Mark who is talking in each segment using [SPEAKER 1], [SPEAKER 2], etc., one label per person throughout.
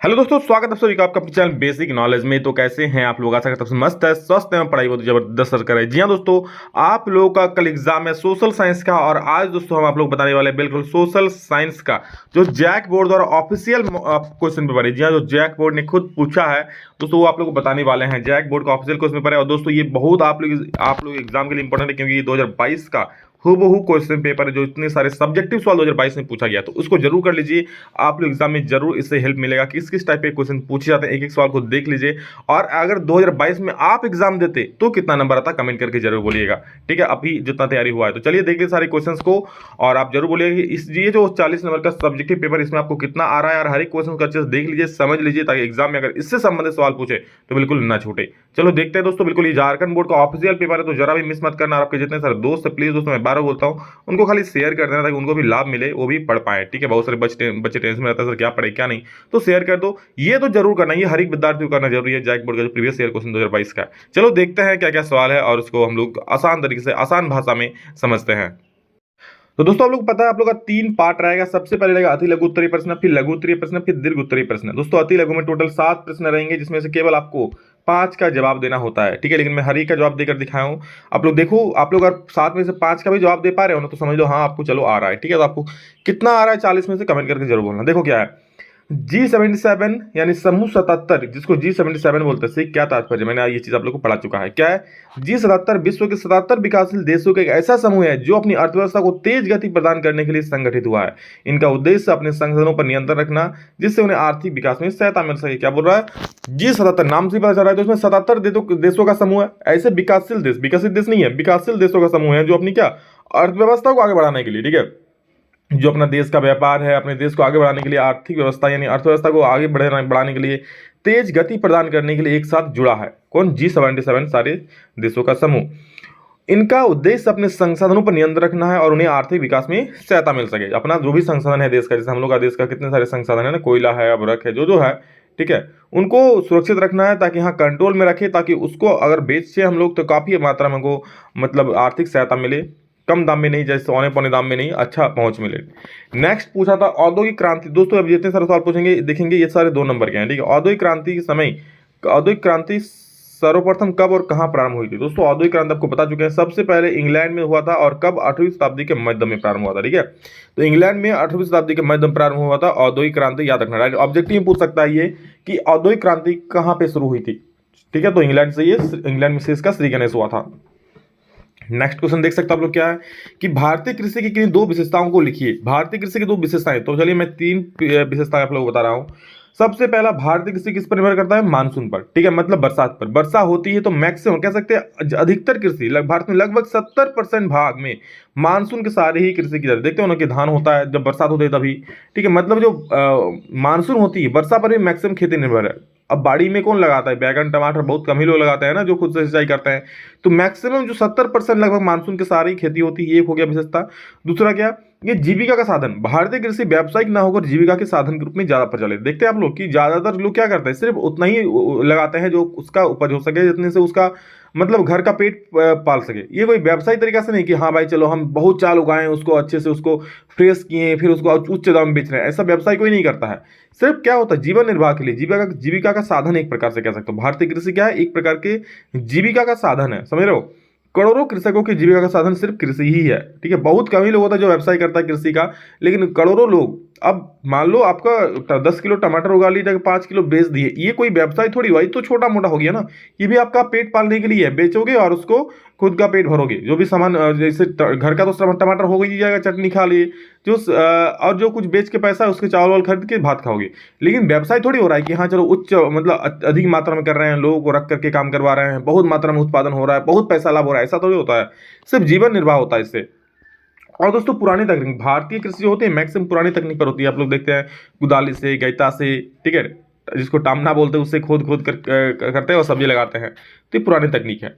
[SPEAKER 1] Hello दोस्तों, स्वागत है सभी का आपका अपने चैनल बेसिक नॉलेज में। तो कैसे हैं आप लोग? आशा करता हूं मस्त है, स्वस्थ है, पढ़ाई बहुत जबरदस्त सर कर रहे हैं। जी हाँ दोस्तों, आप लोगों का कल एग्जाम है सोशल साइंस का, और आज दोस्तों हम आप लोग बताने वाले हैं बिल्कुल सोशल साइंस का जो जैक बोर्ड द्वारा ऑफिशियल क्वेश्चन पेपर है। जी हाँ, जो जैक बोर्ड ने खुद पूछा है दोस्तों, वो आप लोग को बताने वाले हैं। जैक बोर्ड का ऑफिशियल क्वेश्चन पेपर है, और दोस्तों ये बहुत आप लोग एग्जाम के लिए इंपॉर्टेंट है, क्योंकि ये 2022 का हूबहू क्वेश्चन पेपर है, जो इतने सारे सब्जेक्टिव सवाल 2022 में पूछा गया। तो उसको जरूर कर लीजिए, आप लोग एग्जाम में जरूर इससे हेल्प मिलेगा कि किस टाइप के क्वेश्चन पूछे जाते हैं। एक एक सवाल को देख लीजिए, और अगर 2022 में आप एग्जाम देते तो कितना नंबर आता कमेंट करके जरूर बोलिएगा। ठीक है, अभी जितना तैयारी हुआ है तो चलिए देखिए सारे क्वेश्चंस को, और आप जरूर बोलिएगा कि इस ये जो 40 नंबर का सब्जेक्टिव पेपर इसमें आपको कितना आ रहा है, और हर एक क्वेश्चन को अच्छे से देख लीजिए, समझ लीजिए, ताकि एग्जाम में अगर इससे संबंधित सवाल पूछे तो बिल्कुल ना छूटे। चलो देखते हैं दोस्तों, बिल्कुल ये झारखंड बोर्ड का ऑफिशियल पेपर है, तो जरा भी मिस मत करना। आपके जितने सारे दोस्त है, प्लीज दोस्तों मैं बार बोलता हूँ, उनको खाली शेयर कर देना, ताकि उनको भी लाभ मिले, वो भी पढ़ पाए। ठीक है, बहुत सारे बच्चे टेंशन में रहता है सर क्या पढ़े क्या नहीं, तो शेयर कर दो। ये तो जरूर करना, ये हर एक विद्यार्थी को करना जरूरी है। जैक बोर्ड का जो प्रीवियस ईयर क्वेश्चन 2022 का। चलो देखते हैं क्या क्या सवाल है, और उसको हम लोग आसान तरीके से आसान भाषा में समझते हैं। तो दोस्तों आप लोग पता है, आप लोग का 3 पार्ट रहेगा। सबसे पहले रहेगा अति लघु उत्तरीय प्रश्न, फिर लघु उत्तरीय प्रश्न, फिर दीर्घ उत्तरीय प्रश्न। दोस्तों अति लघु में टोटल 7 प्रश्न रहेंगे, जिसमें से केवल आपको 5 का जवाब देना होता है। ठीक है, लेकिन मैं हर एक का जवाब देकर दिखाया हूं। आप लोग देखो, आप लोग अगर 7 में से 5 का भी जवाब दे पा रहे हो ना, तो समझ लो हाँ आपको चलो आ रहा है। ठीक है, तो आपको कितना आ रहा है 40 में से कमेंट करके जरूर बोलना। देखो क्या है G77 यानी समूह 77, जिसको G77 बोलते हैं, क्या तात्पर्य? मैंने ये चीज आप लोग को पढ़ा चुका है। क्या है G77? विश्व के 77 विकासशील देशों का एक ऐसा समूह है जो अपनी अर्थव्यवस्था को तेज गति प्रदान करने के लिए संगठित हुआ है। इनका उद्देश्य अपने संसाधनों पर नियंत्रण रखना, जिससे उन्हें आर्थिक विकास में सहायता मिल सके। क्या बोल रहा है? G77 नाम से पता चल रहा है, तो इसमें 77 देशों का समूह है। ऐसे विकासशील देश, विकसित देश नहीं है, विकासशील देशों का समूह है, जो अपनी क्या अर्थव्यवस्था को आगे बढ़ाने के लिए, ठीक है, जो अपना देश का व्यापार है, अपने देश को आगे बढ़ाने के लिए, आर्थिक व्यवस्था यानी अर्थव्यवस्था को आगे बढ़ाने के लिए, तेज गति प्रदान करने के लिए एक साथ जुड़ा है। कौन? G77 सारे देशों का समूह। इनका उद्देश्य अपने संसाधनों पर नियंत्रण रखना है, और उन्हें आर्थिक विकास में सहायता मिल सके। अपना जो भी संसाधन है देश का, जैसे हम लोग का देश का कितने सारे संसाधन है ना, कोयला है, अभ्रक है, जो है, ठीक है, उनको सुरक्षित रखना है, ताकि यहाँ कंट्रोल में रखे, ताकि उसको अगर बेचे हम लोग तो काफी मात्रा में हमको मतलब आर्थिक सहायता मिले, कम दाम में नहीं, जैसे औने पौने दाम में नहीं, अच्छा पहुंच मिले। नेक्स्ट पूछा था औद्योगिक क्रांति। दोस्तों अब जितने सारे सवाल पूछेंगे देखेंगे, ये सारे 2 नंबर के हैं। ठीक है, औद्योगिक क्रांति के समय, औद्योगिक क्रांति सर्वप्रथम कब और कहां प्रारंभ हुई थी? दोस्तों औद्योगिक क्रांति आपको बता चुके हैं, सबसे पहले इंग्लैंड में हुआ था, और कब? 8वीं शताब्दी के मध्य में प्रारंभ हुआ था। ठीक है, तो इंग्लैंड में 8वीं शताब्दी के मध्य में प्रारंभ हुआ था औद्योगिक क्रांति। याद रखना, राइट? ऑब्जेक्टिव में पूछ सकता है ये कि औद्योगिक क्रांति कहां पे शुरू हुई थी। ठीक है, तो इंग्लैंड से, ये इंग्लैंड में से इसका श्री गणेश हुआ था। नेक्स्ट क्वेश्चन देख सकते हो आप लोग, क्या है कि भारतीय कृषि की किन्हीं 2 विशेषताओं को लिखिए। भारतीय कृषि की 2 विशेषताएं, तो चलिए मैं 3 विशेषताएं आप लोगों को बता रहा हूं। सबसे पहला, भारतीय कृषि किस पर निर्भर करता है? मानसून पर। ठीक है, मतलब बरसात पर। वर्षा होती है तो मैक्सिमम कह सकते हैं अधिकतर कृषि भारत में लगभग 70% भाग में मानसून के सहारे ही कृषि की जाती है। देखते हो ना कि धान होता है जब बरसात होती है तभी। ठीक है, मतलब जो मानसून होती है, वर्षा पर भी मैक्सिमम खेती निर्भर है। अब बाड़ी में कौन लगाता है? बैगन टमाटर बहुत कम ही लोग लगाते हैं ना, जो खुद से सिंचाई करते हैं। तो मैक्सिमम जो 70% लगभग मानसून के सारे ही खेती होती है। ये हो गया विशेषता। दूसरा क्या? ये जीविका का साधन। भारतीय कृषि व्यावसायिक ना होकर जीविका के साधन के रूप में ज्यादा प्रचलित। देखते हैं आप लोग कि ज्यादातर लोग क्या करते हैं, सिर्फ उतना ही लगाते हैं जो उसका उपज हो सके, जितने से उसका मतलब घर का पेट पाल सके। ये कोई व्यवसायिक तरीका से नहीं कि हाँ भाई चलो हम बहुत चाल उगाएं, उसको अच्छे से उसको फ्रेश किए, फिर उसको उच्च दाम में बेच रहे हैं। ऐसा व्यवसाय कोई नहीं करता है। सिर्फ क्या होता है, जीवन निर्वाह के लिए, जीविका का साधन एक प्रकार से कह सकते हो। भारतीय कृषि क्या है? एक प्रकार के जीविका का साधन है, समझ रहे हो? करोड़ों कृषकों की जीविका का साधन सिर्फ कृषि ही है। ठीक है, बहुत कम ही लोग होता है जो व्यवसाय करता है कृषि का, लेकिन करोड़ों लोग। अब मान लो आपका 10 किलो टमाटर उगा लीजिए, 5 किलो बेच दिए, ये कोई व्यवसाय थोड़ी हुआ, ये तो छोटा मोटा हो गया ना। ये भी आपका पेट पालने के लिए है, बेचोगे और उसको खुद का पेट भरोगे। जो भी सामान जैसे घर का तो टमाटर हो ही जाएगा, चटनी खा लिए, जो और जो कुछ बेच के पैसा है उसके चावल वावल खरीद के भात खाओगे। लेकिन व्यवसाय थोड़ी हो रहा है कि हाँ चलो उच्च मतलब अधिक मात्रा में कर रहे हैं, लोगों को रख करके काम करवा रहे हैं, बहुत मात्रा में उत्पादन हो रहा है, बहुत पैसा लाभ हो रहा है। ऐसा थोड़ी होता है, सिर्फ जीवन निर्वाह होता है इससे। और दोस्तों पुरानी तकनीक, भारतीय कृषि जो होती है मैक्सिमम पुरानी तकनीक पर होती है। आप लोग देखते हैं कुदाली से, गैता से, ठीक है, जिसको टामना बोलते हैं, उससे खोद खोद कर करते हैं और सब्जी लगाते हैं। तो ये पुरानी तकनीक है।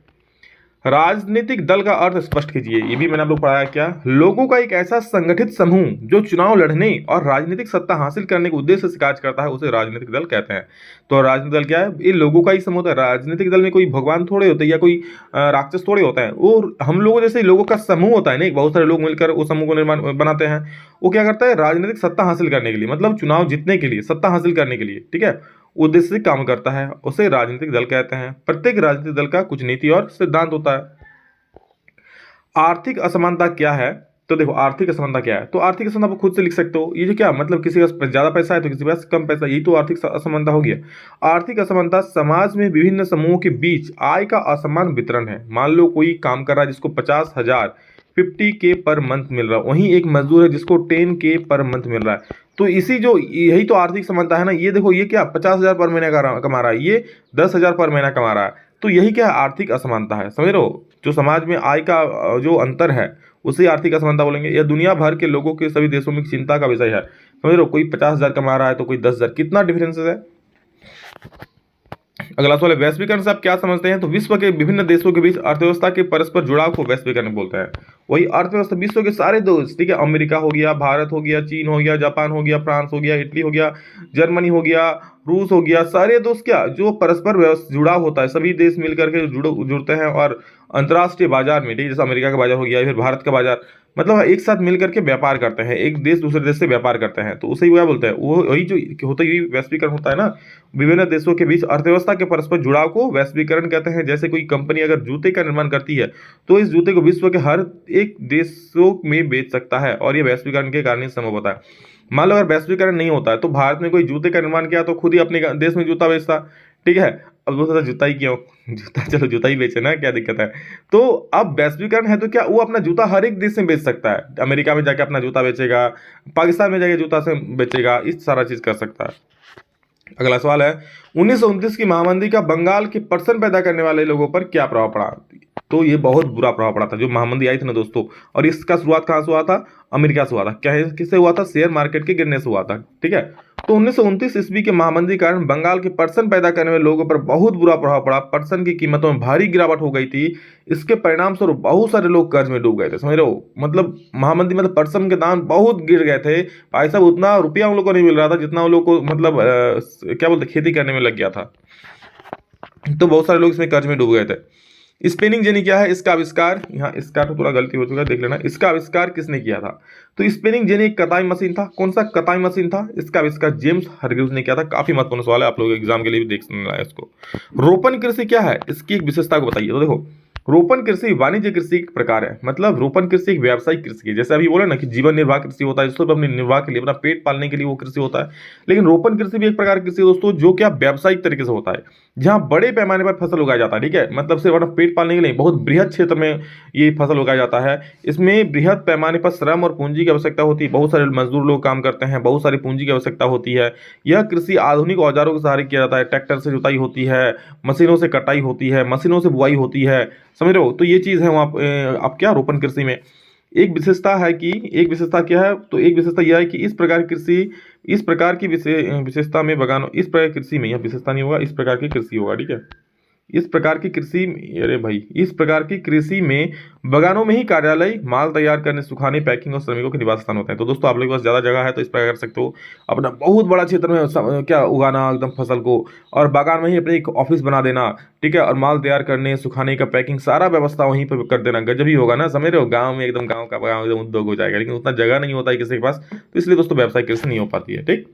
[SPEAKER 1] राजनीतिक दल का अर्थ स्पष्ट कीजिए। ये भी मैंने आप लोग पढ़ाया क्या? लोगों का एक ऐसा संगठित समूह जो चुनाव लड़ने और राजनीतिक सत्ता हासिल करने के उद्देश्य से कार्य करता है, उसे राजनीतिक दल कहते हैं। तो राजनीतिक दल क्या है? ये लोगों का ही समूह होता है। राजनीतिक दल में कोई भगवान थोड़े होते हैं या कोई राक्षस थोड़े होता है। वो हम लोगों जैसे लोगों का समूह होता है ना, बहुत सारे लोग मिलकर उस समूह को निर्माण बनाते हैं। वो क्या करता है? राजनीतिक सत्ता हासिल करने के लिए, मतलब चुनाव जीतने के लिए, सत्ता हासिल करने के लिए, ठीक है, उद्देश्य से काम करता है, उसे राजनीतिक दल कहते हैं। प्रत्येक राजनीतिक दल का कुछ नीति और सिद्धांत होता है। आर्थिक असमानता क्या है? तो देखो आर्थिक असमानता क्या है, तो आर्थिक असमानता आप खुद से लिख सकते हो। ये जो क्या मतलब, किसी के पास ज्यादा पैसा है तो किसी के पास कम पैसा, यही तो आर्थिक असमानता हो गया। आर्थिक असमानता समाज में विभिन्न समूहों के बीच आय का असमान वितरण है। मान लो कोई काम कर रहा है जिसको 50,000 50K पर मंथ मिल रहा है, वहीं एक मजदूर है जिसको 10K पर मंथ मिल रहा है। तो इसी जो यही तो आर्थिक समानता है ना। ये देखो, ये क्या 50,000 पर महीने कमा रहा है, ये 10,000 पर महीना कमा रहा है। तो यही क्या है? आर्थिक असमानता है। समझ रहे हो? जो समाज में आय का जो अंतर है उसे आर्थिक असमानता बोलेंगे। यह दुनिया भर के लोगों के सभी देशों में चिंता का विषय है। समझ रहे हो? कोई 50,000 कमा रहा है तो कोई 10,000, कितना डिफरेंस है। अगला सवाल है, वैश्वीकरण से आप क्या समझते हैं? तो विश्व के विभिन्न देशों के बीच अर्थव्यवस्था के परस्पर जुड़ाव को वैश्वीकरण बोलते हैं। वही अर्थव्यवस्था, विश्व के सारे देश, ठीक है, अमेरिका हो गया, भारत हो गया, चीन हो गया, जापान हो गया, फ्रांस हो गया, इटली हो गया, जर्मनी हो गया, रूस हो गया, सारे देश क्या जो परस्पर जुड़ाव होता है, सभी देश मिलकर के जुड़ते हैं और अंतर्राष्ट्रीय बाजार में, ठीक है, जैसे अमेरिका का बाजार हो गया, फिर भारत का बाजार, मतलब एक साथ मिलकर के व्यापार करते हैं, एक देश दूसरे देश से व्यापार करते हैं, तो उसे क्या बोलते हैं? वो वही जो होता है, यही वैश्वीकरण होता है ना। विभिन्न देशों के बीच अर्थव्यवस्था के परस्पर जुड़ाव को वैश्वीकरण कहते हैं। जैसे कोई कंपनी अगर जूते का निर्माण करती है तो इस जूते को विश्व के हर एक देशों में बेच सकता है, और ये वैश्वीकरण के कारण ही संभव होता है। मान लो अगर वैश्वीकरण नहीं होता है तो भारत में कोई जूते का निर्माण किया तो खुद ही अपने देश में जूता बेचता, ठीक है। अब वो जूता ही क्यों, जूता चलो जूता ही बेचे ना, क्या दिक्कत है। तो अब वैश्वीकरण है तो क्या वो अपना जूता हर एक देश में बेच सकता है। अमेरिका में जाके अपना जूता बेचेगा, पाकिस्तान में जाके जूता से बेचेगा, इस सारा चीज कर सकता है। अगला सवाल है, 1929 की महामंदी का बंगाल के पर्सन पैदा करने वाले लोगों पर क्या प्रभाव पड़ा? तो ये बहुत बुरा प्रभाव पड़ा था, जो महामंदी आई थी ना दोस्तों। और इसका शुरुआत कहाँ से हुआ था? अमेरिका से हुआ था। क्या है, किससे हुआ था? शेयर मार्केट के गिरने से हुआ था, ठीक है। तो 1929 ईस्वी के महामंदी के कारण बंगाल के पर्सन पैदा करने वाले लोगों पर बहुत बुरा प्रभाव पड़ा। पर्सन की कीमतों में भारी गिरावट हो गई थी। इसके परिणाम स्वरूप बहुत सारे लोग कर्ज में डूब गए थे। समझ रहे हो? मतलब महामंदी मतलब पर्सन के दाम बहुत गिर गए थे भाई साहब। उतना रुपया उन लोगों को नहीं मिल रहा था जितना उन लोगों को मतलब क्या बोलते, खेती करने में लग गया था। तो बहुत सारे लोग इसमें कर्ज में डूब गए थे। स्पिनिंग जेनी क्या है? इसका आविष्कार, यहाँ इसका तो थोड़ा गलती हो चुका है, देख लेना। इसका आविष्कार किसने किया था? तो स्पिनिंग जेनी एक कताई मशीन था। कौन सा कताई मशीन था? इसका आविष्कार जेम्स हरग्रीव्स ने किया था। काफी महत्वपूर्ण सवाल है, आप लोग एग्जाम के लिए भी देख सकना है इसको। रोपण कृषि क्या है? इसकी एक विशेषता को बताइए। तो देखो, रोपण कृषि वाणिज्य कृषि एक प्रकार है। मतलब रोपण कृषि एक व्यावसायिक कृषि है। जैसे अभी बोले ना कि जीवन निर्वाह कृषि होता है, जिसको अपने निर्वाह के लिए, अपना पेट पालने के लिए वो कृषि होता है। लेकिन रोपण कृषि भी एक प्रकार की कृषि है दोस्तों, जो क्या व्यावसायिक तरीके से होता है, जहाँ बड़े पैमाने पर फसल उगाया जाता है, ठीक है। मतलब सिर्फ अपना पेट पालने के लिए, बहुत बृहद क्षेत्र में ये फसल उगाया जाता है। इसमें बृहद पैमाने पर श्रम और पूंजी की आवश्यकता होती है। बहुत सारे मजदूर लोग काम करते हैं, बहुत सारी पूंजी की आवश्यकता होती है। यह कृषि आधुनिक औजारों के सहारे किया जाता है। ट्रैक्टर से जुताई होती है, मशीनों से कटाई होती है, मशीनों से बुआई होती है। समझ रहे हो? तो ये चीज है वहाँ आप क्या रोपण कृषि में एक विशेषता है कि, एक विशेषता क्या है? तो एक विशेषता यह है कि इस प्रकार की कृषि, इस प्रकार की विशेषता में बगानों, इस प्रकार की कृषि में, यह विशेषता नहीं होगा, इस प्रकार की कृषि होगा, ठीक है। इस प्रकार की कृषि, अरे भाई, इस प्रकार की कृषि में बगानों में ही कार्यालय, माल तैयार करने, सुखाने, पैकिंग और श्रमिकों के निवास स्थान होते हैं। तो दोस्तों आप लोगों के पास ज्यादा जगह है तो इस प्रकार कर सकते हो, अपना बहुत बड़ा क्षेत्र में क्या उगाना एकदम फसल को, और बागान में ही अपने एक ऑफिस बना देना, ठीक है। और माल तैयार करने, सुखाने का, पैकिंग, सारा व्यवस्था वहीं पर कर देना। गजब ही होगा ना, समझ रहे हो? गाँव में एकदम, गाँव का गाँव एकदम उद्योग हो जाएगा। लेकिन उतना जगह नहीं होता है किसी के पास, तो इसलिए दोस्तों व्यवसायिक कृषि नहीं हो पाती है, ठीक।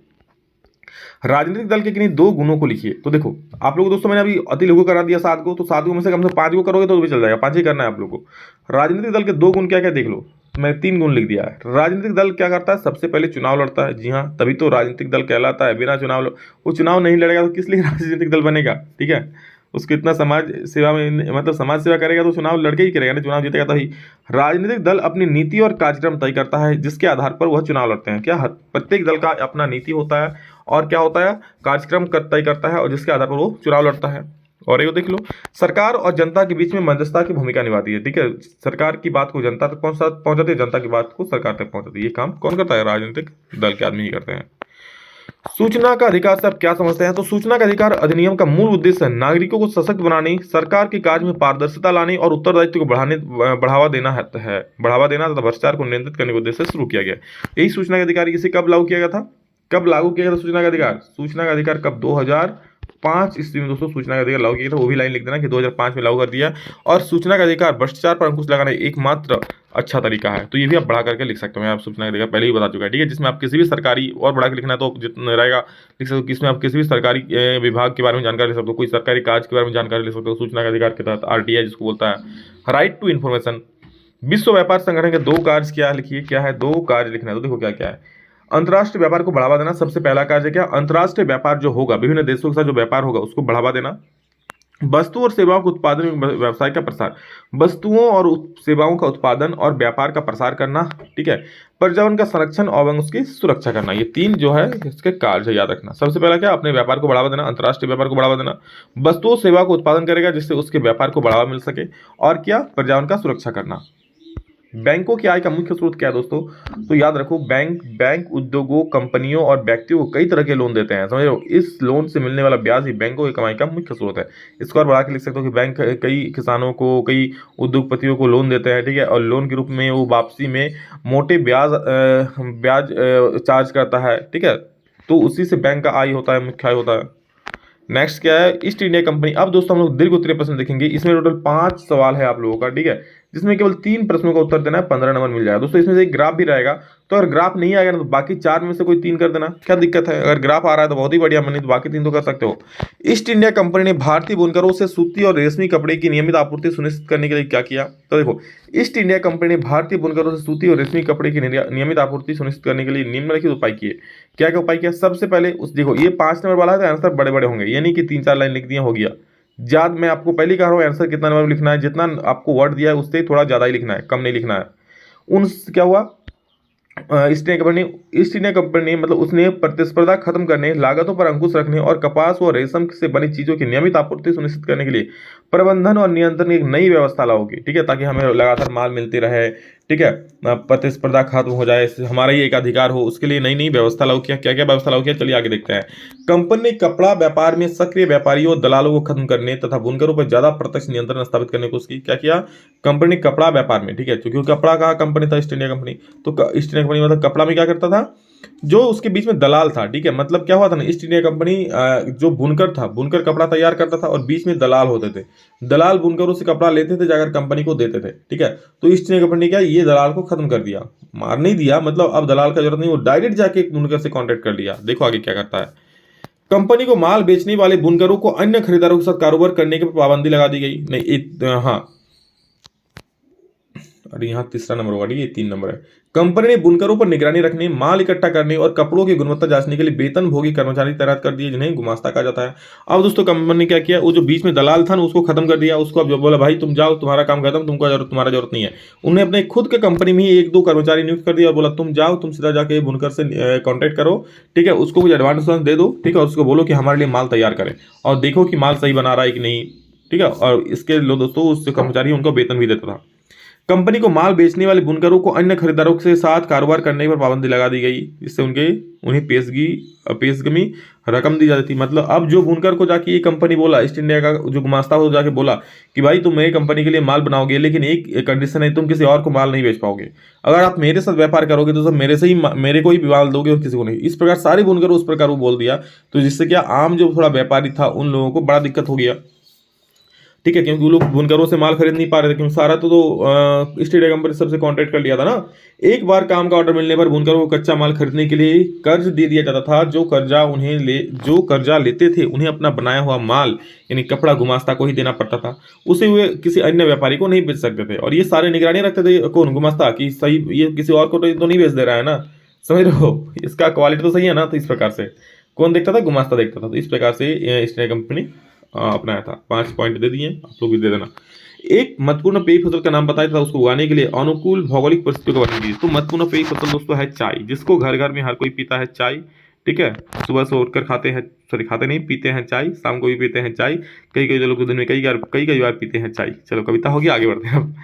[SPEAKER 1] राजनीतिक दल के किन्हीं दो गुणों को लिखिए। तो देखो आप लोगों दोस्तों, मैंने अभी अति लघु करा दिया 7 को, तो 7 को में से कम से 5 को करोगे तो भी चल जाएगा, 5 ही करना है आप लोगों को। राजनीतिक दल के 2 गुण क्या क्या देख लो। मैं 3 गुण लिख दिया है। राजनीतिक दल क्या करता है? सबसे पहले चुनाव लड़ता है। जी हाँ, तभी तो राजनीतिक दल कहलाता है। बिना चुनाव, वो चुनाव नहीं लड़ेगा तो किस लिए राजनीतिक दल बनेगा, ठीक है। उसको इतना समाज सेवा में, मतलब समाज सेवा करेगा तो चुनाव लड़के ही करेगा ना, चुनाव जीतेगा तभी। राजनीतिक दल अपनी नीति और कार्यक्रम तय करता है, जिसके आधार पर वह चुनाव लड़ते हैं। क्या प्रत्येक दल का अपना नीति होता है और क्या होता है, कार्यक्रम तय करता है, और जिसके आधार पर वो चुनाव लड़ता है। और ये देख लो, सरकार और जनता के बीच में मध्यस्थता की भूमिका निभाती है, ठीक है। सरकार की बात को जनता तक पहुंचाती है, जनता की बात को सरकार तक पहुंचाती है। ये काम कौन करता है? राजनीतिक दल के आदमी ही करते हैं। सूचना का अधिकार से आप क्या समझते हैं? तो सूचना का अधिकार अधिनियम का मूल उद्देश्य नागरिकों को सशक्त बनाने, सरकार के कार्य में पारदर्शिता लाने और उत्तरदायित्व को बढ़ावा देना है। बढ़ावा देना तथा भ्रष्टाचार को नियंत्रित करने के उद्देश्य से शुरू किया गया। यही सूचना का अधिकार इसे कब लागू किया गया था? कब लागू किया गया था सूचना का अधिकार? सूचना का अधिकार कब? 2005 ईस्वी में दोस्तों सूचना का अधिकार लागू किया था। वो भी लाइन लिख देना कि 2005 में लागू कर दिया। और सूचना का अधिकार भ्रष्टाचार पर अंकुश लगाना एकमात्र अच्छा तरीका है। तो ये भी आप बढ़ा करके लिख सकते हो। मैं आप सूचना का अधिकार पहले ही बता चुका है, ठीक है। जिसमें आप किसी भी सरकारी, और बढ़ा के लिखना है तो जितना रहेगा लिख सकते हो, किसमें आप किसी भी सरकारी विभाग के बारे में जानकारी ले सकते हो, कोई सरकारी कार्य के बारे में जानकारी ले सकते हो सूचना के अधिकार के तहत। आरटीआई जिसको बोलता है, राइट टू इन्फॉर्मेशन। विश्व व्यापार संगठन के 2 कार्य क्या लिखिए, क्या है? 2 कार्य लिखना है। तो देखो क्या क्या है। अंतर्राष्ट्रीय व्यापार को बढ़ावा देना सबसे पहला कार्य क्या? अंतर्राष्ट्रीय व्यापार जो होगा, विभिन्न देशों के साथ जो व्यापार होगा उसको बढ़ावा देना। वस्तुओं और सेवाओं के उत्पादन एवं व्यवसाय का प्रसार, वस्तुओं और सेवाओं का उत्पादन और व्यापार का प्रसार करना, ठीक है। पर्यावरण का संरक्षण और उसकी सुरक्षा करना, ये 3 जो है इसके कार्य याद रखना। सबसे पहला क्या? अपने व्यापार को बढ़ावा देना, अंतर्राष्ट्रीय व्यापार को बढ़ावा देना। वस्तुओं सेवा को उत्पादन करेगा जिससे उसके व्यापार को बढ़ावा मिल सके। और क्या? पर्यावरण का सुरक्षा करना। बैंकों की आय का मुख्य स्रोत क्या है दोस्तों? तो याद रखो, बैंक उद्योगों, कंपनियों और व्यक्तियों को कई तरह के लोन देते हैं, समझ रहे हो। इस लोन से मिलने वाला ब्याज ही बैंकों की कमाई का मुख्य स्रोत है। इसको और बढ़ा के लिख सकते हो कि बैंक कई किसानों को, कई उद्योगपतियों को लोन देते हैं, ठीक है। और लोन के रूप में वो वापसी में मोटे ब्याज चार्ज करता है, ठीक है। तो उसी से बैंक का आय होता है, मुख्य आय होता है। नेक्स्ट क्या है? East India company. अब दोस्तों हम लोग दीर्घ उत्तरीय प्रश्न देखेंगे। इसमें टोटल 5 सवाल है आप लोगों का, ठीक है, जिसमें केवल 3 प्रश्नों का उत्तर देना है, 15 नंबर मिल जाएगा दोस्तों। इसमें से एक ग्राफ भी रहेगा, तो अगर ग्राफ नहीं आएगा ना तो बाकी 4 में से कोई 3 कर देना, क्या दिक्कत है? अगर ग्राफ आ रहा है तो बहुत ही बढ़िया, मनी तो बाकी 3 तो कर सकते हो। ईस्ट इंडिया कंपनी ने भारतीय बुनकरों से सूती और रेशमी कपड़े की नियमित आपूर्ति सुनिश्चित करने के लिए क्या किया? तो देखो, ईस्ट इंडिया कंपनी ने भारतीय बुनकरों से सूती और रेशमी कपड़े की नियमित आपूर्ति सुनिश्चित करने के लिए निम्नलिखित उपाय किए। क्या क्या उपाय किया? सबसे पहले उस देखो, ये 5 नंबर वाला है तो आंसर बड़े बड़े होंगे, ये नहीं कि 3-4 लाइन लिख दिया हो गया। ज्यादा मैं आपको पहले कह रहा हूँ, आंसर कितना नंबर में लिखना है, जितना आपको वर्ड दिया है उससे थोड़ा ज्यादा ही लिखना है, कम नहीं लिखना है। उन क्या हुआ? ईस्ट इंडिया कंपनी मतलब उसने प्रतिस्पर्धा खत्म करने, लागतों पर अंकुश रखने और कपास व रेशम से बनी चीजों की नियमित आपूर्ति सुनिश्चित करने के लिए प्रबंधन और नियंत्रण की एक नई व्यवस्था लाओगी, ठीक है, ताकि हमें लगातार माल मिलते रहे, ठीक है, प्रतिस्पर्धा खत्म हो जाए, हमारा ही एक अधिकार हो, उसके लिए नई नई व्यवस्था लागू किया। क्या क्या व्यवस्था लागू किया? चलिए आगे देखते हैं। कंपनी ने कपड़ा व्यापार में सक्रिय व्यापारियों और दलालों को खत्म करने तथा बुनकरों पर ज्यादा प्रत्यक्ष नियंत्रण स्थापित करने की कोशिश की। क्या किया? कंपनी ने कपड़ा व्यापार में, ठीक है, क्योंकि कपड़ा का कंपनी था ईस्ट इंडिया कंपनी, तो ईस्ट इंडिया कंपनी मतलब कपड़ा में क्या करता था? जो उसके बीच में दलाल था, ठीक है, मतलब क्या हुआ था ना, ईस्ट इंडिया कंपनी जो बुनकर था, बुनकर कपड़ा तैयार करता था और बीच में दलाल होते थे। दलाल बुनकरों से कपड़ा लेते थे, जाकर कंपनी को देते थे, ठीक है। तो ईस्ट इंडिया कंपनी क्या, ये दलाल को खत्म कर दिया, मार नहीं दिया, मतलब अब दलाल का जरूरत नहीं, वो डायरेक्ट जाके बुनकर से कॉन्टेक्ट कर लिया। देखो आगे क्या करता है। कंपनी को माल बेचने वाले बुनकरों को अन्य खरीदारों के साथ कारोबार करने की पाबंदी लगा दी गई। नहीं, हाँ, अरे यहाँ तीसरा नंबर होगा, ठीक है, 3 नंबर है। कंपनी ने बुनकरों पर निगरानी रखने, माल इकट्ठा करने और कपड़ों की गुणवत्ता जांचने के लिए वेतनभोगी कर्मचारी तैनात कर दिए, जिन्हें गुमास्ता कहा जाता है। अब दोस्तों कंपनी ने क्या किया? वो जो बीच में दलाल था ना, उसको खत्म कर दिया, उसको अब जो बोला भाई तुम जाओ, तुम्हारा काम खत्म, तुम्हारा जरूरत नहीं है। उन्हें अपने खुद के कंपनी में ही 1-2 कर्मचारी नियुक्त कर दिया और बोला तुम जाओ, तुम सीधा जाके बुनकर से कॉन्टेक्ट करो, ठीक है, उसको कुछ एडवांस दे दो, ठीक है, और उसको बोलो कि हमारे लिए माल तैयार करें और देखो कि माल सही बना रहा है कि नहीं, ठीक है। और इसके लो दोस्तों उस कर्मचारी उनको वेतन भी देता था। कंपनी को माल बेचने वाले बुनकरों को अन्य खरीदारों के साथ कारोबार करने पर पाबंदी लगा दी गई, जिससे उन्हें पेशगमी रकम दी जाती थी। मतलब अब जो बुनकर को जाके ये कंपनी बोला, ईस्ट इंडिया का जो गुमास्ता हो जाके बोला कि भाई तुम मेरी कंपनी के लिए माल बनाओगे, लेकिन एक कंडीशन है, तुम किसी और को माल नहीं बेच पाओगे। अगर आप मेरे साथ व्यापार करोगे तो सब मेरे को ही माल दोगे और किसी को नहीं। इस प्रकार सारे बुनकर उस प्रकार वो बोल दिया, तो जिससे क्या आम जो थोड़ा व्यापारी था उन लोगों को बड़ा दिक्कत हो गया, ठीक है, क्योंकि वो लोग बुनकरों से माल खरीद नहीं पा रहे थे, क्योंकि सारा तो ईस्ट इंडिया कंपनी सबसे कॉन्ट्रैक्ट कर लिया था ना। एक बार काम का ऑर्डर मिलने पर बुनकरों को कच्चा माल खरीदने के लिए कर्ज दे दिया जाता था। जो कर्जा लेते थे उन्हें अपना बनाया हुआ माल यानी कपड़ा गुमास्ता को ही देना पड़ता था, उसे वे किसी अन्य व्यापारी को नहीं बेच सकते थे। और ये सारे निगरानी रखते थे कौन? गुमास्ता, कि सही ये किसी और को तो नहीं बेच दे रहा है ना, समझ रहे हो, इसका क्वालिटी तो सही है ना। तो इस प्रकार से कौन देखता था? गुमास्ता देखता था। तो इस प्रकार से ईस्ट इंडिया कंपनी अपनाया था। 5 पॉइंट दे दिए, आप लोग भी दे देना। एक महत्वपूर्ण पेय फसल का नाम बताया था, उसको उगाने के लिए अनुकूल भौगोलिक परिस्थितियों का वर्णन कीजिए। तो महत्वपूर्ण पेय फसल दोस्तों है चाय, जिसको घर घर में हर कोई पीता है चाय, ठीक है। सुबह से उठकर खाते नहीं, पीते हैं चाय, शाम को भी पीते हैं चाय, कई लोग दिन में कई बार पीते हैं चाय। चलो कविता होगी, आगे बढ़ते हैं अब।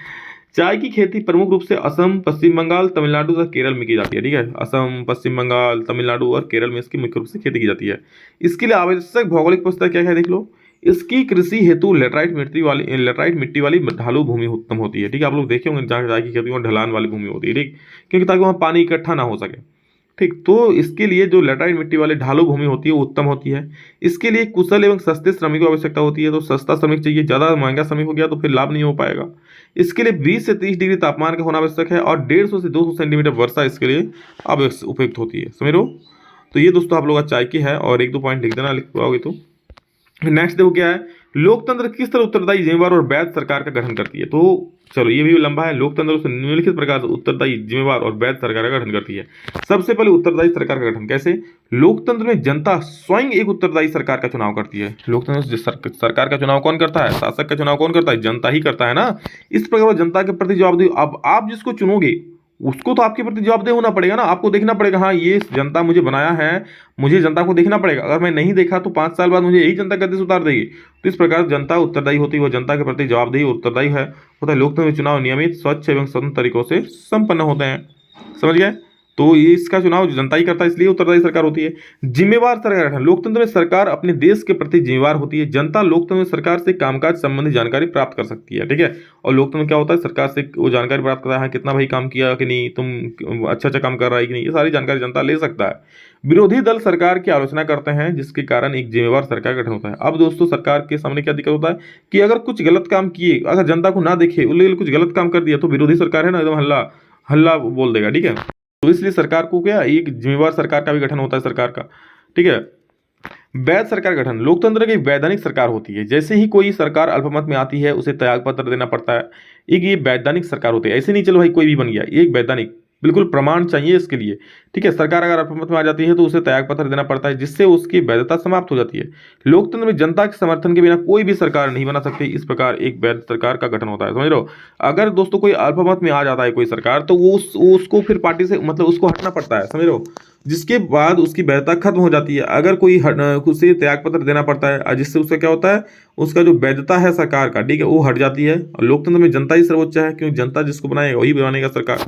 [SPEAKER 1] चाय की खेती प्रमुख रूप से असम, पश्चिम बंगाल, तमिलनाडु तथा केरल में की जाती है। ठीक है, असम, पश्चिम बंगाल, तमिलनाडु और केरल में इसकी मुख्य रूप से खेती की जाती है। इसके लिए आवश्यक भौगोलिक परिस्थितियां क्या क्या देख लो। इसकी कृषि हेतु लेटराइट मिट्टी वाली ढालू भूमि उत्तम होती है। ठीक है, आप लोग देखे होंगे जहाँ चाय की खेती में ढलान वाली भूमि होती है। ठीक, क्योंकि ताकि वहाँ पानी इकट्ठा ना हो सके। ठीक, तो इसके लिए जो लेटराइट मिट्टी वाली ढालू भूमि होती है वो उत्तम होती है। इसके लिए कुशल एवं सस्ते श्रमिकों की आवश्यकता होती है। तो सस्ता श्रमिक चाहिए, ज़्यादा महंगा श्रमिक हो गया तो फिर लाभ नहीं हो पाएगा। इसके लिए 20 से 30 डिग्री तापमान का होना आवश्यक है और 150 से 200 सेंटीमीटर वर्षा इसके लिए उपयुक्त होती है। समझ लो। तो ये दोस्तों आप लोग का चाय की है, और एक दो पॉइंट लिख देना, लिख पाओगे तो। नेक्स्ट देखो क्या है, लोकतंत्र किस तरह उत्तरदायी, जिम्मेवार और वैध सरकार का गठन करती है। तो चलो ये भी लंबा है। लोकतंत्र उसे निम्नलिखित प्रकार से उत्तरदायी, जिम्मेवार और वैध सरकार का गठन करती है। सबसे पहले उत्तरदायी सरकार का गठन कैसे। लोकतंत्र में जनता स्वयं एक उत्तरदायी सरकार का चुनाव करती है। लोकतंत्र में सरकार का चुनाव कौन करता है, शासक का चुनाव कौन करता है, जनता ही करता है ना। इस प्रकार वो जनता के प्रति जवाबदेही, अब आप जिसको चुनोगे उसको तो आपके प्रति जवाबदेह होना पड़ेगा ना। आपको देखना पड़ेगा, हाँ ये जनता मुझे बनाया है, मुझे जनता को देखना पड़ेगा। अगर मैं नहीं देखा तो 5 साल बाद मुझे यही जनता गद्दे से उतार देगी। तो इस प्रकार जनता उत्तरदायी होती है, वो जनता के प्रति जवाबदेही उत्तरदायी होता है। लोकतंत्र में चुनाव नियमित, स्वच्छ एवं स्वतंत्र तरीकों से संपन्न होते हैं। समझ गए। तो ये इसका चुनाव जनता ही करता है, इसलिए उत्तरदायी सरकार होती है। जिम्मेवार सरकार गठन, लोकतंत्र में सरकार अपने देश के प्रति जिम्मेवार होती है। जनता लोकतंत्र में सरकार से कामकाज संबंधी जानकारी प्राप्त कर सकती है। ठीक है, और लोकतंत्र में क्या होता है, सरकार से वो जानकारी प्राप्त करता है, कितना भाई काम किया कि नहीं, तुम अच्छा काम कर रहा है कि नहीं, ये सारी जानकारी जनता ले सकता है। विरोधी दल सरकार की आलोचना करते हैं, जिसके कारण एक जिम्मेवार सरकार का गठन होता है। अब दोस्तों सरकार के सामने क्या दिक्कत होता है कि अगर कुछ गलत काम किए, अगर जनता को ना देखे, उन्होंने कुछ गलत काम कर दिया, तो विरोधी सरकार है ना एकदम हल्ला हल्ला बोल देगा। ठीक है, तो इसलिए सरकार को क्या, एक जिम्मेवार सरकार का भी गठन होता है सरकार का। ठीक है, वैध सरकार गठन, लोकतंत्र की वैधानिक सरकार होती है। जैसे ही कोई सरकार अल्पमत में आती है उसे त्यागपत्र देना पड़ता है। एक ये वैधानिक सरकार होती है, ऐसे नहीं चलो भाई कोई भी बन गया, ये एक वैधानिक बिल्कुल प्रमाण चाहिए इसके लिए। ठीक है, सरकार अगर अल्पमत में आ जाती है तो उसे त्यागपत्र देना पड़ता है, जिससे उसकी वैधता समाप्त हो जाती है। लोकतंत्र में जनता के समर्थन के बिना कोई भी सरकार नहीं बना सकती। इस प्रकार एक वैध सरकार का गठन होता है। समझ लो, अगर दोस्तों कोई अल्पमत में आ जाता है कोई सरकार, तो वो उसको फिर पार्टी से मतलब उसको हटना पड़ता है। समझ लो, जिसके बाद उसकी वैधता खत्म हो जाती है। अगर कोई उसे त्यागपत्र देना पड़ता है, जिससे उसका क्या होता है, उसका जो वैधता है सरकार का, ठीक है, वो हट जाती है। और लोकतंत्र में जनता ही सर्वोच्च है, क्योंकि जनता जिसको बनाएगा वही बनाएगा सरकार।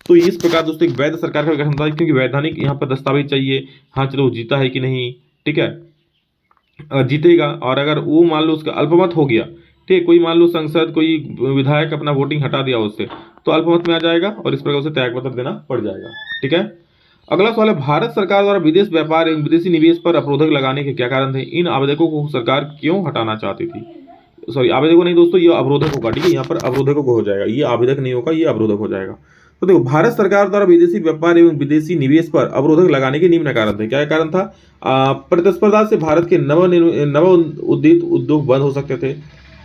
[SPEAKER 1] तो इस प्रकार दोस्तों एक वैध सरकार का गठन होता है, क्योंकि वैधानिक यहाँ पर दस्तावेज चाहिए, हाँ चलो जीता है कि नहीं। ठीक है, जीतेगा, और अगर वो मान लो उसका अल्पमत हो गया, ठीक है, कोई मान लो संसद कोई विधायक अपना वोटिंग हटा दिया उससे, तो अल्पमत में आ जाएगा और इस प्रकार उसे त्यागपत्र देना पड़ जाएगा। ठीक है, अगला सवाल है, भारत सरकार द्वारा विदेश व्यापार एवं विदेशी निवेश पर अवरोधक लगाने के क्या कारण थे। इन आवेदकों को सरकार क्यों हटाना चाहती थी। सॉरी, आवेदकों नहीं दोस्तों, ये अवरोधक होगा। ठीक है, यहाँ पर अवरोधकों को हो जाएगा, ये आवेदक नहीं होगा, ये अवरोधक हो जाएगा। तो देखो, भारत सरकार द्वारा विदेशी व्यापार एवं विदेशी निवेश पर अवरोधक लगाने के निम्न कारण थे। क्या कारण था, प्रतिस्पर्धा से भारत के नव उद्दित उद्योग बंद हो सकते थे।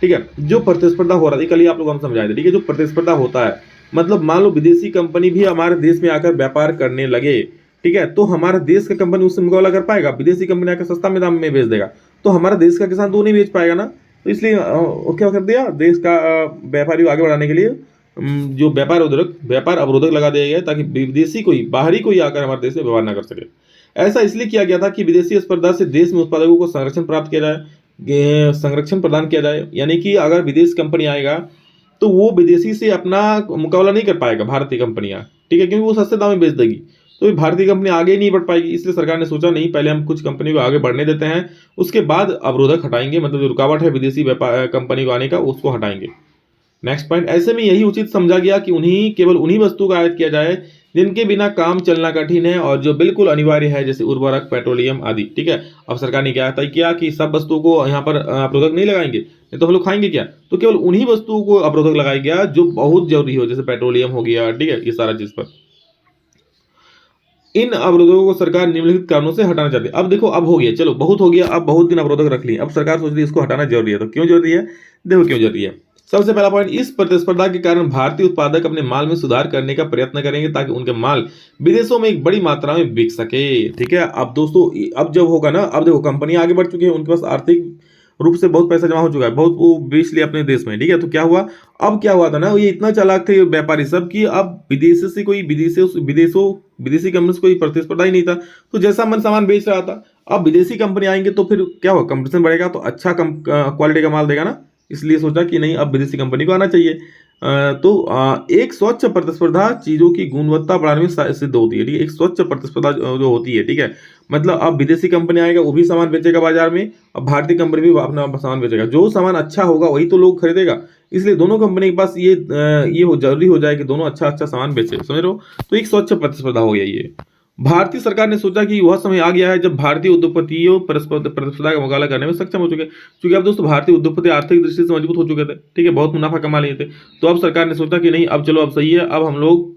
[SPEAKER 1] ठीक है, जो प्रतिस्पर्धा हो रहा था, कल ही आप लोग हम समझाए थे। ठीक है, जो प्रतिस्पर्धा होता है, मतलब मान लो विदेशी कंपनी भी हमारे देश में आकर व्यापार करने लगे, ठीक है, तो हमारे देश का कंपनी उससे मुकाबला कर पाएगा। विदेशी कंपनी आकर सस्ता में दाम में बेच देगा, तो हमारा देश का किसान तो नहीं बेच पाएगा ना। तो इसलिए क्या कर दिया, देश का व्यापारी आगे बढ़ाने के लिए जो व्यापार अवरोधक लगा दिया गया, ताकि विदेशी कोई, बाहरी कोई आकर हमारे देश में व्यवहार न कर सके। ऐसा इसलिए किया गया था कि विदेशी स्पर्धा से देश में उत्पादकों को संरक्षण प्राप्त किया जाए, संरक्षण प्रदान किया जाए। यानी कि अगर विदेश कंपनी आएगा तो वो विदेशी से अपना मुकाबला नहीं कर पाएगा भारतीय कंपनियां। ठीक है, क्योंकि वो सस्ते दाम में बेच देगी, तो भारतीय कंपनी आगे नहीं बढ़ पाएगी। इसलिए सरकार ने सोचा नहीं, पहले हम कुछ कंपनी को आगे बढ़ने देते हैं, उसके बाद अवरोधक हटाएंगे, मतलब जो रुकावट है विदेशी व्यापार कंपनी को आने का, उसको हटाएंगे। नेक्स्ट पॉइंट, ऐसे में यही उचित समझा गया कि केवल उन्हीं वस्तुओं का आयात किया जाए जिनके बिना काम चलना कठिन है और जो बिल्कुल अनिवार्य है, जैसे उर्वरक, पेट्रोलियम आदि। ठीक है, अब सरकार ने क्या तय किया कि सब वस्तुओं को यहाँ पर अवरोधक नहीं लगाएंगे, नहीं तो हम लोग खाएंगे क्या। तो केवल उन्हीं वस्तुओं को अवरोधक लगाया गया जो बहुत जरूरी हो, जैसे पेट्रोलियम हो गया। ठीक है, ये सारा चीज पर इन अवरोधकों को सरकार निम्नलिखित कारणों से हटाना चाहती है। अब देखो, अब हो गया, चलो बहुत हो गया, अब बहुत दिन अवरोधक रख लिए, अब सरकार सोच रही है इसको हटाना जरूरी है। तो क्यों जरूरी है, देखो क्यों जरूरी है। सबसे पहला पॉइंट, इस प्रतिस्पर्धा के कारण भारतीय उत्पादक अपने माल में सुधार करने का प्रयत्न करेंगे, ताकि उनके माल विदेशों में एक बड़ी मात्रा में बिक सके। ठीक है, अब दोस्तों अब जब होगा ना, अब देखो कंपनी आगे बढ़ चुकी है, उनके पास आर्थिक रूप से बहुत पैसा जमा हो चुका है, बहुत वो बेच लिया अपने देश में। ठीक है, तो क्या हुआ, अब क्या हुआ था ना, ये इतना चालाक थे व्यापारी सब कि अब विदेश से कोई विदेशी कंपनी से कोई प्रतिस्पर्धा ही नहीं था, तो जैसा मन सामान बेच रहा था। अब विदेशी कंपनी आएंगे तो फिर क्या होगा, कंपटीशन बढ़ेगा, तो अच्छा क्वालिटी का माल देगा ना, इसलिए सोचा कि नहीं, अब विदेशी कंपनी को आना चाहिए। एक स्वच्छ प्रतिस्पर्धा चीजों की गुणवत्ता बढ़ाने में सिद्ध होती है, ठीक है। एक स्वच्छ प्रतिस्पर्धा जो होती है, ठीक है, मतलब अब विदेशी कंपनी आएगा वो भी सामान बेचेगा बाजार में, अब भारतीय कंपनी भी अपना सामान बेचेगा, जो सामान अच्छा होगा वही तो लोग खरीदेगा। इसलिए दोनों कंपनी के पास ये हो जरूरी हो जाए कि दोनों अच्छा अच्छा सामान बेचे, समझ रहे हो। तो एक स्वच्छ प्रतिस्पर्धा हो गया ये। भारतीय सरकार ने सोचा कि वह समय आ गया है जब भारतीय उद्योगपतियों प्रतिस्पर्धा का मुकाबला करने में सक्षम हो चुके, क्योंकि अब दोस्तों भारतीय उद्योगपति आर्थिक दृष्टि से मजबूत हो चुके थे, ठीक है, बहुत मुनाफा कमा लिए थे। तो अब सरकार ने सोचा कि नहीं, अब चलो, अब सही है, अब हम लोग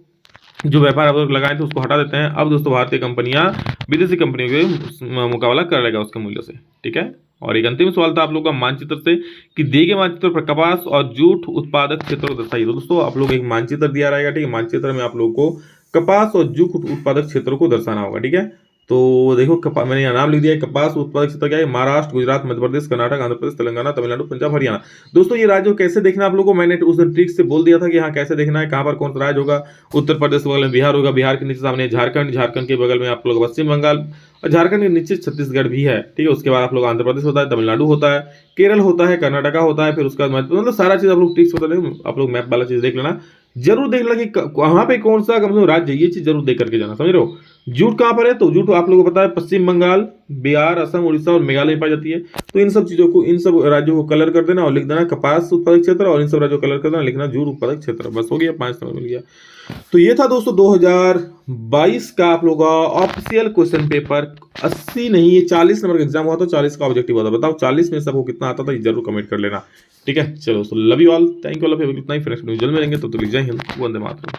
[SPEAKER 1] जो व्यापार अब लगाए थे उसको हटा देते हैं। अब दोस्तों भारतीय कंपनियां विदेशी कंपनियों के मुकाबला कर लेगा उसके मूल्य से, ठीक है। और एक अंतिम सवाल था आप लोगों का मानचित्र से कि दिए गए मानचित्र पर कपास और जूट उत्पादक क्षेत्रों को दर्शाइए। तो दोस्तों आप लोग एक मानचित्र दिया रहेगा, ठीक है, मानचित्र में आप लोगों को कपास और जूट उत्पादक क्षेत्रों को दर्शाना होगा, ठीक है। तो देखो मैंने यहाँ नाम लिख दिया है। कपास उत्पादक क्षेत्र क्या है? महाराष्ट्र, गुजरात, मध्य प्रदेश, कर्नाटक, आंध्र प्रदेश, तेलंगाना, तमिलनाडु, पंजाब, हरियाणा। दोस्तों ये राज्य कैसे देखना है आप लोगों को मैंने उस दिन ट्रिक से बोल दिया था कि हाँ कैसे देखना है, कहाँ पर कौन सा राज्य होगा। उत्तर प्रदेश के बगल में बिहार होगा, बिहार के नीचे सामने झारखंड, झारखंड के बगल में आप लोग पश्चिम बंगाल, और झारखंड के नीचे छत्तीसगढ़ भी है, ठीक है। उसके बाद आप लोग आंध्र प्रदेश होता है, तमिलनाडु होता है, केरल होता है, कर्नाटका होता है, फिर उसके बाद मतलब सारा चीज आप लोग ट्रिक्स बता देंगे, आप लोग मैप वाला चीज देख लेना, जरूर देख लेना कि वहां पे कौन सा कम से कम राज्य है, ये चीज जरूर देख करके जाना, समझ रहे हो। जूट कहाँ पर है? तो जूट आप लोगों को पता है पश्चिम बंगाल, बिहार, असम, उड़ीसा और मेघालय में पाई जाती है। तो इन सब चीजों को, इन सब राज्यों को कलर कर देना और लिख देना कपास उत्पादक क्षेत्र, और इन सब राज्यों को कलर कर देना, लिखना जूट उत्पादक क्षेत्र। बस हो गया, 5 नंबर मिल गया। तो ये था दोस्तों 2022 का आप लोगों का ऑफिशियल क्वेश्चन पेपर। 80 नहीं, ये 40 नंबर का एग्जाम हुआ था, 40 का ऑब्जेक्टिव हुआ था। बताओ 40 में सबको कितना आता था, ये जरूर कमेंट कर लेना, ठीक है। चलो, love you all, thank you all, इतना ही, फिर नेक्स्ट वीडियो में जल्द मिलेंगे, तो जय हिंद, वंदे मातरम।